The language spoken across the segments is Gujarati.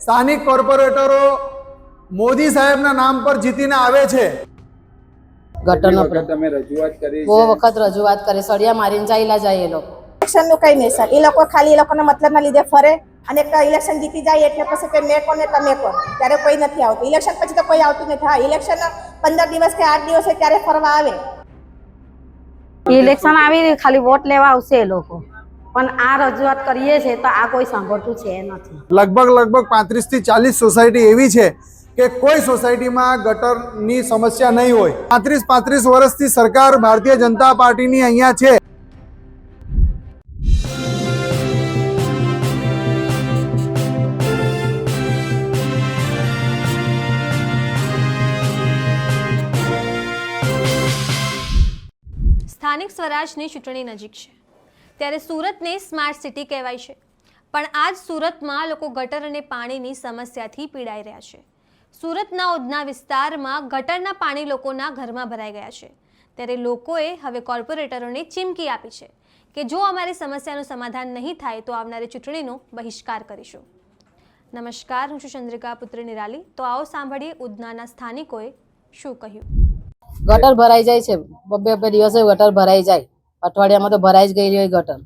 સ્થાનિક કોર્પોરેટરો મોદી સાહેબના નામ પર જીતીને આવે છે। ગટરનો તમે રજૂઆત કરી બહુ વખત રજૂઆત કરી, સળિયા મારીને ચાલ્યા જાય એ લોકો। ઇલેક્શનનું કંઈ નહીં સર, એ લોકો ખાલી એ લોકોના મતલબના લીધે ફરે અને ઇલેક્શન જીતી જાય એટલે પછી કે મેં કોને તમે કોણ, ત્યારે કોઈ નથી આવતું। ઇલેક્શન પછી તો કોઈ આવતું નથી। હા, ઇલેક્શન 15 દિવસ કે 8 દિવસ ત્યારે ફરવા આવે। ઇલેક્શન આવી ખાલી વોટ લેવા આવશે એ લોકો, પણ આ રજૂઆત કરીએ છે તો આ કોઈ સાંભળતું છે નથી। લગભગ 35 થી 40 સોસાયટી એવી છે કે કોઈ સોસાયટીમાં ગટરની સમસ્યા નહીં હોય। 35 વર્ષથી સરકાર ભારતીય જનતા પાર્ટીની અહીંયા છે। સ્થાનિક સ્વરાજની ચૂંટણી નજીક છે ત્યારે સુરતને સ્માર્ટ સિટી કહેવાય છે, પણ આજ સુરતમાં લોકો ગટર અને પાણીની સમસ્યાથી પીડાઈ રહ્યા છે। સુરતના ઉધના વિસ્તારમાં ગટરના પાણી લોકોના ઘરમાં ભરાઈ ગયા છે, ત્યારે લોકોએ હવે કોર્પોરેટરોને ચીમકી આપી છે કે જો અમારી સમસ્યાનું સમાધાન નહીં થાય તો આવનારી ચૂંટણીનો બહિષ્કાર કરીશું। નમસ્કાર, હું છું ચંદ્રિકા પુત્ર નિરાલી। તો આવો સાંભળીએ ઉધનાના સ્થાનિકોએ શું કહ્યું। ગટર ભરાઈ જાય છે, બે દિવસે ગટર ભરાઈ જાય, અઠવાડિયામાં તો ભરાઈ જ ગયેલી હોય ગટર।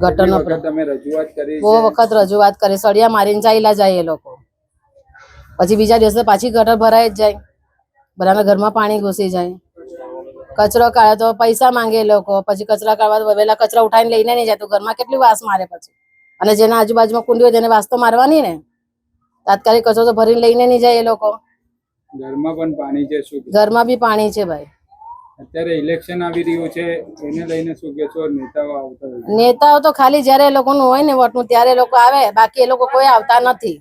ગટરનો તમે રજૂઆત કરી બહુ વખત રજૂઆત કરી, સળિયા મારીને ચાલ્યા જાય એ લોકો। પછી બીજા દિવસે પાછી ગટર ભરાઈ જ જાય, બધાના ઘરમાં પાણી ઘૂસી જાય। કચરો કાઢે તો પૈસા માંગે એ લોકો, પછી કચરા કાઢવા વહેલા કચરા ઉઠાઈને લઈને નહીં જાય તો ઘરમાં કેટલી વાસ મારે પછી। અને જેના આજુબાજુમાં કુંડી હોય તેને વાસ તો મારવાની ને, તાત્કાલિક કચરો તો ભરીને લઈને નહીં જાય એ લોકો। ઘરમાં પણ પાણી છે, શું ઘરમાં બી પાણી છે ભાઈ। અત્યારે ઇલેક્શન આવી રહ્યું છે, એને લઈને શું કહેશો? નેતાઓ આવતા હોય? નેતાઓ તો ખાલી જયારે એ લોકોનું હોય ને વોટનું ત્યારે એ લોકો આવે, બાકી એ લોકો કોઈ આવતા નથી।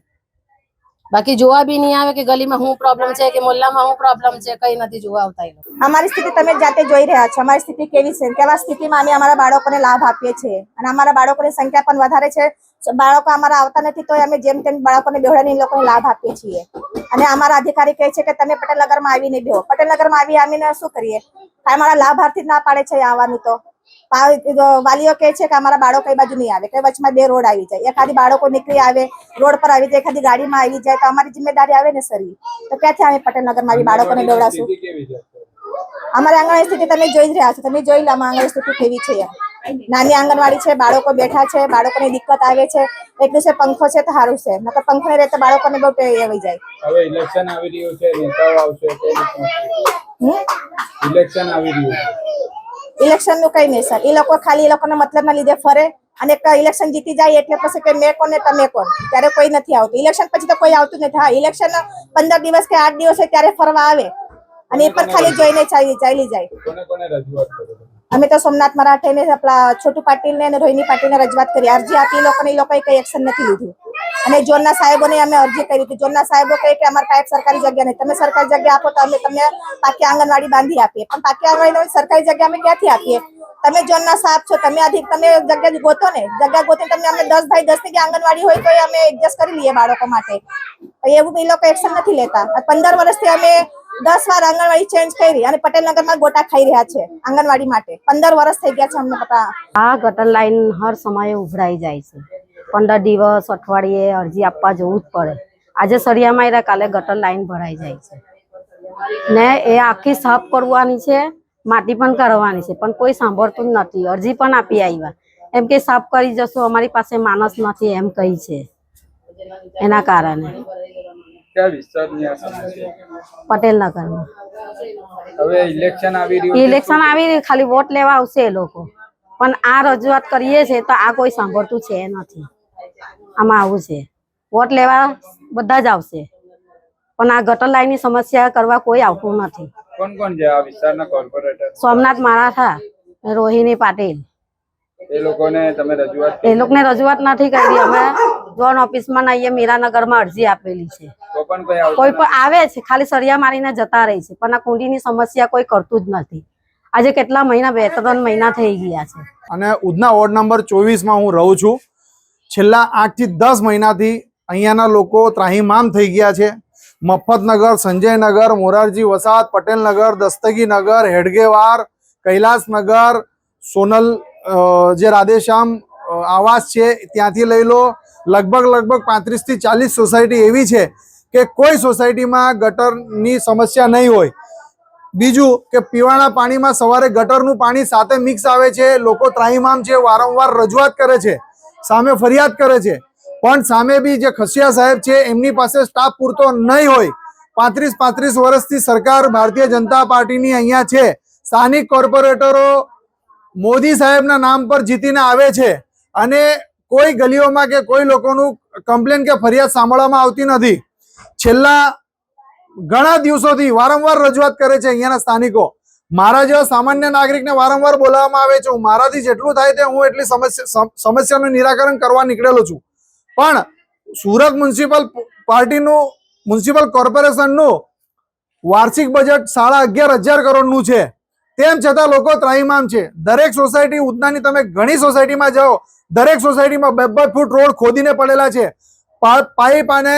બાકી જોવા બી નહીં આવે કે ગલીમાં શું પ્રોબ્લેમ છે કે મોહલ્લામાં શું પ્રોબ્લેમ છે, કઈ નથી જોવા આવતા એ લોકો। અમારી સ્થિતિ તમે જાતે જોઈ રહ્યા છો, અમારી સ્થિતિ કેવી છે, કેવા સ્થિતિમાં અમે અમારા બાળકોને લાભ આપીએ છીએ અને અમારા બાળકોની સંખ્યા પણ વધારે છે। બાળકો અમારા આવતા નથી તો અમે જેમ તેમ બાળકોને બેવડાવીને એ લોકોને લાભ આપીએ છીએ અને અમારા અધિકારી કહે છે કે તમે પટેલનગરમાં આવીને બેહો। પટેલનગરમાં આવીને શું કરીએ? અમારા લાભાર્થી ના પાડે છે આવવાનું, તો વાલીઓ કહે છે કે અમારા બાળકો કઈ બાજુ નહીં આવે, કઈ વચમાં 2 રોડ આવી જાય, એખાદી બાળકો નીકળી આવે રોડ પર આવી જાય, એખાદી ગાડીમાં આવી જાય તો અમારી જિમ્મેદારી આવે ને સર। તો ક્યાંથી અમે પટેલનગરમાં આવી બાળકોને બેવડાશું? અમારી આંગણવાડી સ્થિતિ તમે જોઈ જ રહ્યા છો, તમે જોઈ લો આંગણવાડી સ્થિતિ કેવી છે। નાની આંગણવાડી છે, બાળકો બેઠા છે, બાળકોને દિક્કત આવે છે, એટલું છે પંખો છે તો સારું છે, નકર પંખો નહીં રહે તો બાળકોને બહુ આવી જાય। હવે ઇલેક્શન આવી રહ્યું છે, નેતાઓ આવશે, ઇલેક્શન આવી રહ્યું છે। ઇલેક્શનનું કંઈ નહીં સર, એ લોકો ખાલી એ લોકોના મતલબના લીધે ફરે અને ઇલેક્શન જીતી જાય એટલે પછી કે મેં કોને તમે કોણ, ત્યારે કોઈ નથી આવતું। ઇલેક્શન પછી તો કોઈ આવતું નથી। હા, ઇલેક્શન 15 દિવસ કે 8 દિવસ ત્યારે ફરવા આવે અને એ પણ ખાલી જોઈને ચાલી જાય। કોને કોને રજૂઆત કરો? અમે તો સોમનાથ મરાઠેને, આપણા છોટુ પાટીલને અને રોહિણી પાટીલને રજૂઆત કરી, અરજી આપી, એ લોકોએ કઈ એક્શન નથી લીધું અને ઝોનના સાહેબોને અમે અરજી કરી હતી। ઝોનના સાહેબો કહે કે અમારે પાસે સરકારી જગ્યા નહીં, તમે સરકારી જગ્યા આપો તો અમે તમને પાકી આંગણવાડી બાંધી આપીએ, પણ પાકી આંગણવાડી સરકારી જગ્યા અમે ક્યાંથી આપીએ? તમે ઝોનના સાહેબ છો, તમે જગ્યા ગોતો ને, જગ્યા ગોતીને તમે અમને 10 બાય 10 ની આંગણવાડી હોય તો અમે એડજસ્ટ કરી લઈએ બાળકો માટે। એવું એ લોકો એક્શન નથી લેતા। 15 વર્ષથી અમે 10 વાર આંગણવાડી ચેન્જ કરી અને પટેલનગરમાં ગોટા ખાઈ રહ્યા છે આંગણવાડી માટે। 15 વર્ષ થઈ ગયા છે અમને પતા। આ ગટર લાઈન હર સમયે ઉભરાઈ જાય છે, 15 દિવસ અઠવાડિયે અરજી આપવા જવું જ પડે। આજે સળિયા માર્યા, કાલે ગટર લાઈન ભરાઈ જાય છે ને એ આખી સાફ કરવાની છે, માટી પણ કરવાની છે, પણ કોઈ સાંભળતું જ નથી। અરજી પણ આપી આવ્યા, એમ કે સાફ કરી જશો, અમારી પાસે માણસ નથી એમ કહી છે। એના કારણે કયા વિસ્તારની આ સમસ્યા? પટેલનગરમાં હવે ઇલેક્શન આવી રહ્યું છે, ઇલેક્શન આવી ખાલી વોટ લેવા આવશે એ લોકો, પણ આ રજૂઆત કરીએ છે તો આ કોઈ સાંભળતું છે નથી। આમાં આવું છે, વોટ લેવા બધા જ આવશે પણ આ ગટર લાઈનની સમસ્યા કરવા કોઈ આવતું નથી। કોણ કોણ છે આ વિસ્તારના કોર્પોરેટર? સોમનાથ મરાઠા, રોહિણી પાટીલ, એ લોકોને તમે રજૂઆત? એ લોકોને રજૂઆત નથી કરી, અમે ઝોન ઓફિસમાં અહીંયા મીરાનગરમાં અરજી આપેલી છે, તો પણ કોઈ પણ આવે છે, ખાલી સળિયા મારીને જતા રહે છે, પણ આ કુંડીની સમસ્યા કોઈ કરતું જ નથી। આજે કેટલા મહિના, 2-3 મહિના થઈ ગયા છે। અને ઉધના વોર્ડ નંબર 24માં હું રહું છું। છેલ્લા 8 થી 10 મહિનાથી અહીંયાના લોકો ત્રાહિમામ થઈ ગયા છે। મફતનગર, સંજયનગર, મોરારજી વસાહત, પટેલનગર, દસ્તગીનગર, હેડગેવાર, કૈલાસનગર, સોનલ જે રાધેશ્યામ આવાસ છે ત્યાંથી લઈ લો, લગભગ 35 થી 40 સોસાયટી એવી છે કે કોઈ સોસાયટીમાં ગટરની સમસ્યા નહીં હોય. બીજું કે પીવાના પાણીમાં સવારે ગટરનું પાણી સાથે મિક્સ આવે છે. લોકો ત્રાહિમામ છે, વારંવાર રજૂઆત કરે છે, સામે ફરિયાદ કરે છે, પણ સામે બી જે ખસિયા સાહેબ છે એમની પાસે સ્ટાફ પૂરતો નહીં હોય. 35 વર્ષથી સરકાર ભારતીય જનતા પાર્ટીની અહીંયા છે. સ્થાનિક કોર્પોરેટરો મોદી સાહેબના નામ પર જીતીને આવે છે અને કોઈ ગલીઓમાં કે કોઈ લોકોનું કમ્પ્લેન કે ફરિયાદ સાંભળવામાં આવતી નથી. છેલ્લા ઘણા દિવસોથી વારંવાર રજૂઆત કરે છે અહીંયાના સ્થાનિકો. મારા જેવા સામાન્ય નાગરિકને વારંવાર બોલાવવામાં આવે છે. મારાથી જેટલું થાય તે હું એટલી સમસ્યાનું નિરાકરણ કરવા નીકળેલો છું. પણ સુરત મ્યુનિસિપલ કોર્પોરેશનનું વાર્ષિક બજેટ 11,500 કરોડનું છે. તેમ છતાં લોકો ત્રાહિમામ છે. દરેક સોસાયટી ઉધનાની તમે ઘણી સોસાયટીમાં જાઓ, દરેક સોસાયટીમાં 2-2 ફૂટ રોડ ખોદીને પડેલા છે. પાઇપ અને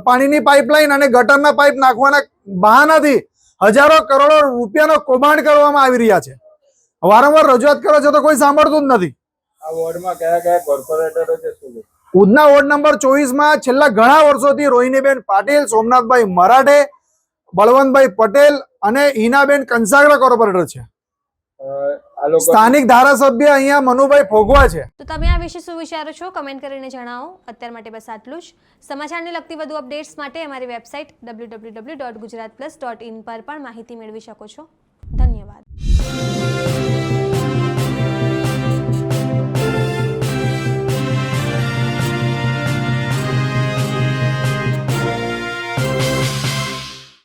પાણીની પાઇપલાઇન અને ગટરના પાઇપ નાખવાના બહાનાથી હજારો કરોડો રૂપિયાનો કૌભાંડ કરવામાં આવી રહ્યા છે. વારંવાર રજૂઆત કરો છો તો કોઈ સાંભળતું જ નથી. આ વોર્ડમાં કયા કયા કોર્પોરેટરો છે શું? ઉધના વોર્ડ નંબર 24માં છેલ્લા ઘણા વર્ષોથી રોહિણીબેન પાટીલ, સોમનાથભાઈ મરાઠે, બળવંતભાઈ પટેલ અને હિનાબેન કંસાગરા કોર્પોરેટર છે. આ લોકો સ્થાનિક ધારાસભ્ય અહીંયા મનુભાઈ ફોગવા છે. તો તમે આ વિશે શું વિચારો છો કમેન્ટ કરીને જણાવો. અત્યાર માટે બસ આટલું જ. સમાચારને લગતી વધુ અપડેટ્સ માટે અમારી વેબસાઇટ www.gujaratplus.in પર પણ માહિતી મેળવી શકો છો.